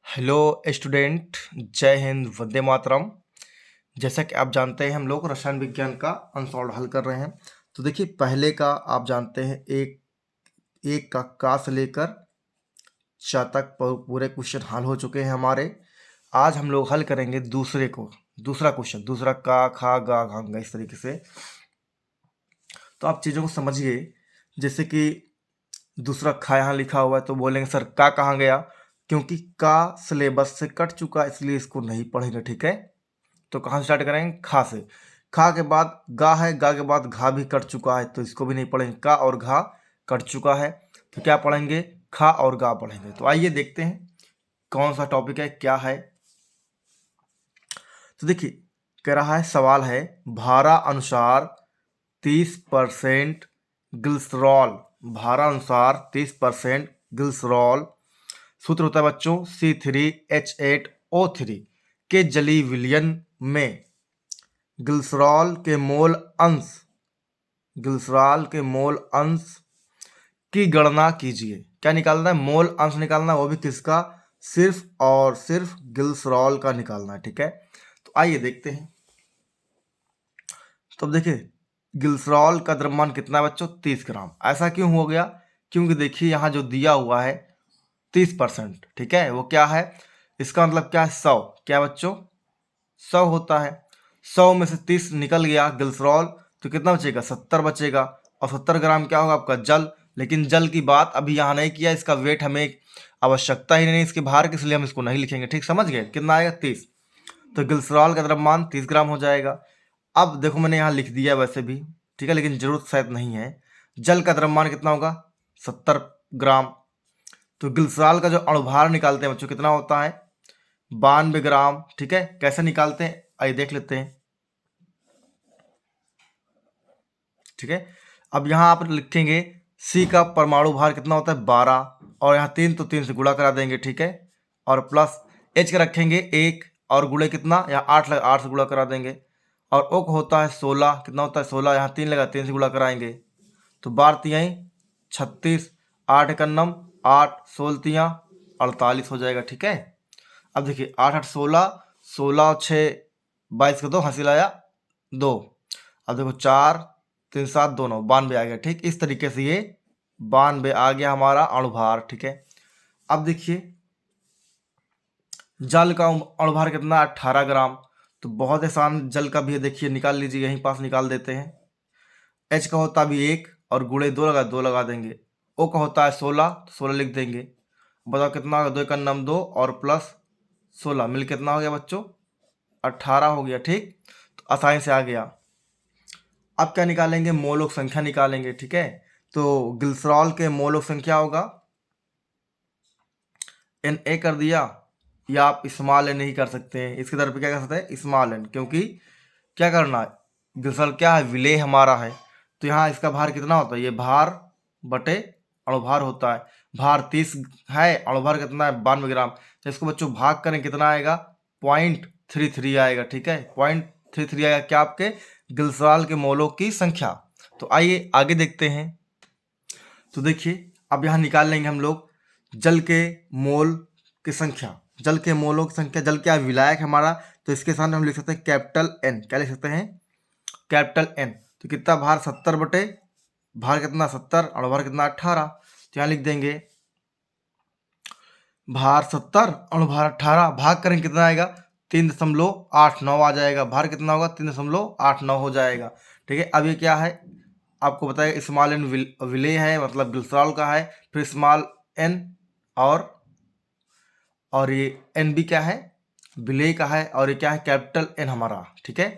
Hello student, जय हिंद, वंदे मातरम। जैसा कि आप जानते हैं हम लोग रसायन विज्ञान का अनसॉल्व हल कर रहे हैं। तो देखिए, पहले का आप जानते हैं एक एक का से लेकर चा तक पूरे क्वेश्चन हल हो चुके हैं हमारे। आज हम लोग हल करेंगे दूसरा क्वेश्चन, दूसरा का खा गा घा इस तरीके से। तो आप चीज़ों को समझिए। जैसे कि दूसरा खा यहाँ लिखा हुआ है तो बोलेंगे सर का कहाँ गया, क्योंकि का सिलेबस से कट चुका इसलिए इसको नहीं पढ़ेंगे। ठीक है, तो कहाँ से स्टार्ट करेंगे? खा से। खा के बाद गा है, गा के बाद घा भी कट चुका है तो इसको भी नहीं पढ़ेंगे। का और घा कट चुका है तो क्या पढ़ेंगे? खा और गा पढ़ेंगे। तो आइए देखते हैं कौन सा टॉपिक है, क्या है। तो देखिए, कह रहा है, सवाल है, भारा अनुसार 30% ग्लिसरॉल, भारा अनुसार 30% ग्लिसरॉल, सूत्र होता है बच्चों C3H8O3 के जलीय विलयन में ग्लिसरॉल के मोल अंश की गणना कीजिए। क्या निकालना है? मोल अंश निकालना है, वो भी किसका? सिर्फ और सिर्फ ग्लिसरॉल का निकालना है। ठीक है, तो आइए देखते हैं। तो अब देखिए, ग्लिसरॉल का द्रव्यमान कितना है बच्चों? 30 ग्राम। ऐसा क्यों हो गया? क्योंकि देखिए यहाँ जो दिया हुआ है 30%, ठीक है, वो क्या है? इसका मतलब क्या है? 100। क्या बच्चों? 100 होता है। 100 में से 30 निकल गया ग्लिसरॉल तो कितना बचेगा? 70 बचेगा। और 70 ग्राम क्या होगा आपका? जल। लेकिन जल की बात अभी यहाँ नहीं किया, इसका वेट हमें आवश्यकता ही नहीं इसके भार की, इसलिए हम इसको नहीं लिखेंगे। ठीक, समझ गए? कितना आएगा? 30। तो ग्लिसरॉल का द्रव्यमान 30 ग्राम हो जाएगा। अब देखो, मैंने यहाँ लिख दिया वैसे भी, ठीक है, लेकिन जरूरत शायद नहीं है। जल का द्रव्यमान कितना होगा? 70 ग्राम। तो ग्लिसरॉल का जो अणुभार निकालते हैं बच्चों कितना होता है? 92 ग्राम। ठीक है, कैसे निकालते हैं आइए देख लेते हैं। ठीक है, अब यहाँ आप लिखेंगे सी का परमाणु भार कितना होता है? 12, और यहाँ 3 तो 3 से गुणा करा देंगे। ठीक है, और प्लस एच का रखेंगे 1, और गुणे कितना? यहाँ 8 से गुणा करा देंगे। और ओ का होता है 16, कितना होता है? 16, यहाँ 3 लगा, 3 से गुणा कराएंगे तो 12 तियाई 36, 8 एक नम 8, 16 तिया 48 हो जाएगा। ठीक है, अब देखिए 8 8 16, 16 और 6 22 का 2, हंसी लाया 2। अब देखो 4 3 7 2 9, 92 आ गया। ठीक, इस तरीके से ये 92 आ गया हमारा अणुभार। ठीक है, अब देखिए जल का अणुभार कितना? 18 ग्राम। तो बहुत आसान, जल का भी देखिए निकाल लीजिए, यहीं पास निकाल देते हैं। एच का होता भी 1, और गुणे 2 लगा देंगे। ओ का होता है 16, तो 16 लिख देंगे। बताओ कितना होगा? 2 एक नम 2 और प्लस 16 मिल कितना हो गया बच्चों? 18 हो गया। ठीक, तो आसानी से आ गया। अब क्या निकालेंगे? मोलों की संख्या निकालेंगे। ठीक है, तो ग्लिसरॉल के मोलों की संख्या होगा Na कर दिया, या आप स्मॉल n नहीं कर सकते हैं, इसके तरफ क्या कर सकते हैं? स्मॉल n, क्योंकि क्या करना है? ग्लिसरॉल क्या है? विलेय हमारा है। तो यहाँ इसका भार कितना होता है? ये भार बटे अणुभार होता है। भार 30 है, अणुभार कितना है? 92 ग्राम। तो इसको बच्चों भाग करें, कितना आएगा? 0.33 आएगा। ठीक है, 0.33 आएगा क्या? आपके ग्लिसरॉल के मोलों की संख्या। तो आइए आगे देखते हैं। तो देखिए, अब यहाँ निकाल लेंगे हम लोग जल के मोल की संख्या। जल के मोलों की संख्या, जल क्या है? विलायक हमारा, तो इसके सामने हम लिख सकते हैं कैपिटल N। क्या लिख सकते हैं? Capital N। तो कितना भार? 70 बटे भार कितना? 70, अणुभार कितना? 18। तो यहाँ लिख देंगे भार 70, अणुभार 18, भाग करें कितना आएगा? 3.89 आ जाएगा। भार कितना होगा? 3.89 हो जाएगा। ठीक है, अब ये क्या है आपको बताएगा? स्मॉल एन विलेय है, मतलब ग्लिसरॉल का है। फिर स्मॉल एन, और ये एन भी क्या है? विलेय का है। और ये क्या है? कैपिटल एन हमारा। ठीक है,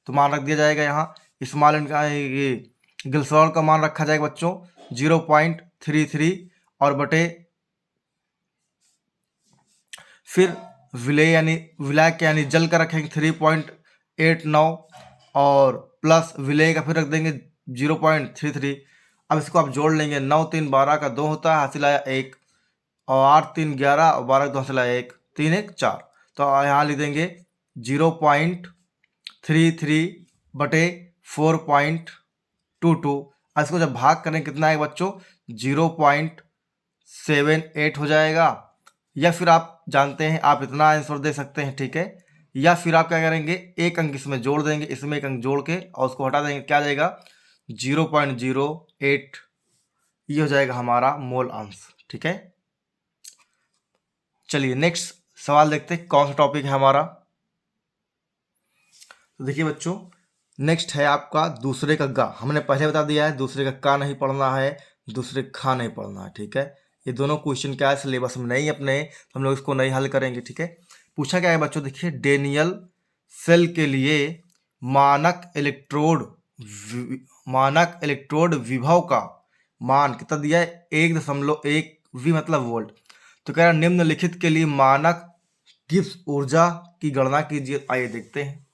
तो मान रख दिया जाएगा यहाँ। स्मॉल एन का है, ये ग्लिसरॉल का मान रखा जाएगा बच्चों 0.33, और बटे फिर विलेय यानी विलायक यानी जल का रखेंगे 3.89, और प्लस विलेय का फिर रख देंगे 0.33। अब इसको आप जोड़ लेंगे, 9 3 12 का 2 होता है, हासिल आया 1, और 8 3 11 और 12 का 2 हासिल आया 1, 3 1 4। तो यहाँ लिख देंगे 0.33 बटे 4.22। इसको जब भाग करें कितना आएगा बच्चों? 0.78 हो जाएगा। या फिर आप जानते हैं आप इतना आंसर दे सकते हैं, ठीक है। या फिर आप क्या करेंगे, एक अंक इसमें जोड़ देंगे, इसमें एक अंक जोड़ के और उसको हटा देंगे, क्या आ जाएगा 0.08, ये हो जाएगा हमारा मोल अंश, ठीक है। चलिए नेक्स्ट सवाल देखते हैं कौन सा टॉपिक है हमारा। तो देखिए बच्चों, नेक्स्ट है आपका दूसरे का गा। हमने पहले बता दिया है दूसरे का का नहीं पढ़ना है, दूसरे खा नहीं पढ़ना है, ठीक है। ये दोनों क्वेश्चन क्या है सिलेबस में नहीं अपने, तो हम लोग इसको नहीं हल करेंगे, ठीक है। पूछा क्या है बच्चों, देखिए डेनियल सेल के लिए मानक इलेक्ट्रोड विभव का मान कितना दिया है, 1.1 वी मतलब वोल्ट। तो कह रहा निम्नलिखित के लिए मानक गिब्स ऊर्जा की गणना कीजिए। आइए देखते हैं।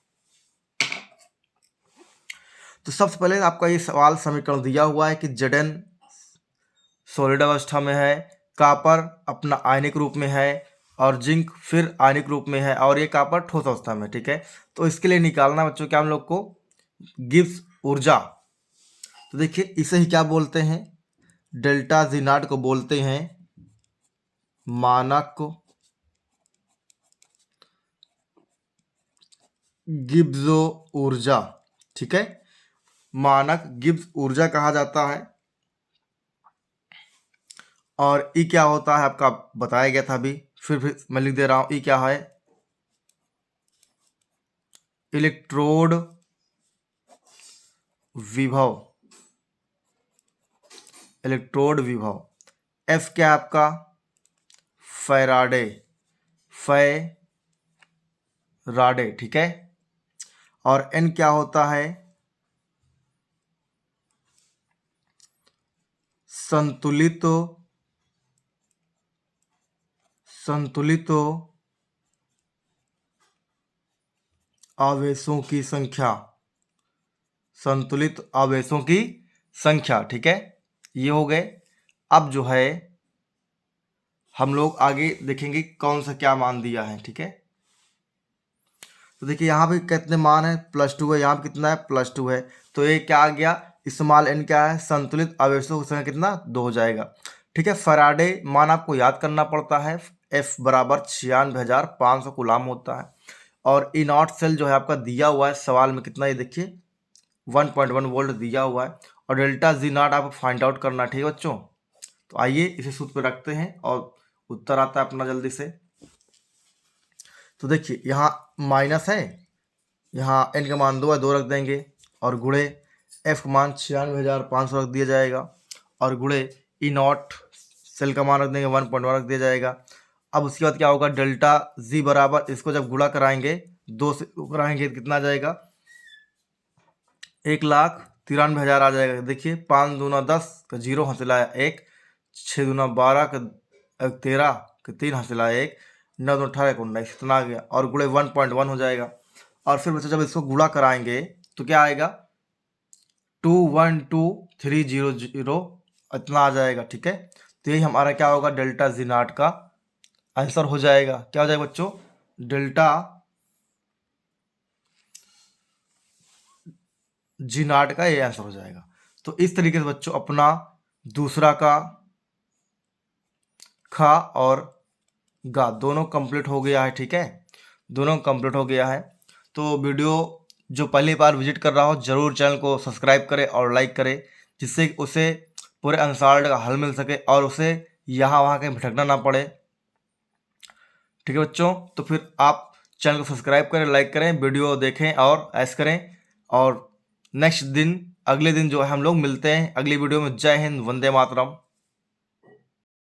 तो सबसे पहले आपका ये सवाल समीकरण दिया हुआ है कि Zn सॉलिड अवस्था में है, कॉपर अपना आयनिक रूप में है और जिंक फिर आयनिक रूप में है और ये कॉपर ठोस अवस्था में, ठीक है। तो इसके लिए निकालना बच्चों क्या हम लोग को गिब्स ऊर्जा। तो देखिए इसे ही क्या बोलते हैं, डेल्टा जी नॉट को बोलते हैं मानक गिब्स ऊर्जा, ठीक है। मानक गिब्स ऊर्जा कहा जाता है। और ई क्या होता है आपका बताया गया था अभी, फिर मैं लिख दे रहा हूं, ई क्या है, इलेक्ट्रोड विभव, इलेक्ट्रोड विभव। एफ क्या आपका, फैराडे, फैराडे, ठीक है। और एन क्या होता है, संतुलित आवेशों की संख्या, संतुलित आवेशों की संख्या, ठीक है। ये हो गए। अब जो है हम लोग आगे देखेंगे कौन सा क्या मान दिया है, ठीक है। तो देखिए यहाँ पे कितने मान है, +2 है, यहाँ पे कितना है +2 है। तो ये क्या आ गया, स्मॉल n क्या है, संतुलित आवेशों की संख्या कितना 2 हो जाएगा, ठीक है। फैराडे मान आपको याद करना पड़ता है, F बराबर 96,500 कूलाम होता है। और ई नॉट सेल जो है आपका दिया हुआ है सवाल में कितना, ये देखिए 1.1 वोल्ट दिया हुआ है। और डेल्टा जी नॉट आपको फाइंड आउट करना, ठीक है बच्चों। तो आइए इसे सूत्र पे रखते हैं और उत्तर आता है अपना जल्दी से। तो देखिए यहाँ माइनस है, यहाँ एन का मान 2 है, 2 रख देंगे और गुणे एफ का मान 96,500 रख दिया जाएगा और गुणे ई नॉट सेल का मान रख देंगे 1.1 रख दिया जाएगा। अब उसके बाद क्या होगा, डेल्टा जी बराबर, इसको जब गुणा कराएंगे 2 से कराएंगे तो कितना आ जाएगा, 1,93,000 आ जाएगा। देखिए 5 दूना 10 का 0 हासिल आया 1, 6 दूना 12 का 13 का 3 हासिल आया 1, 9 दूना 18 का 19, इतना आ गया और गुणे 1.1 हो जाएगा। और फिर बच्चों जब इसको गुणा कराएंगे तो क्या आएगा, 212,300 इतना आ जाएगा, ठीक है। तो यही हमारा क्या होगा, डेल्टा जी नॉट का आंसर हो जाएगा। क्या हो जाएगा बच्चों, डेल्टा जी नॉट का ये आंसर हो जाएगा। तो इस तरीके से बच्चों अपना दूसरा का खा और गा दोनों कंप्लीट हो गया है, ठीक है, दोनों कंप्लीट हो गया है। तो वीडियो जो पहली बार विजिट कर रहा हो जरूर चैनल को सब्सक्राइब करे और लाइक करे, जिससे उसे पूरे अनसॉल्व्ड का हल मिल सके और उसे यहाँ वहाँ कहीं भटकना ना पड़े, ठीक है बच्चों। तो फिर आप चैनल को सब्सक्राइब करें, लाइक करें, वीडियो देखें और ऐश करें। और नेक्स्ट दिन अगले दिन जो है हम लोग मिलते हैं अगली वीडियो में। जय हिंद, वंदे मातरम।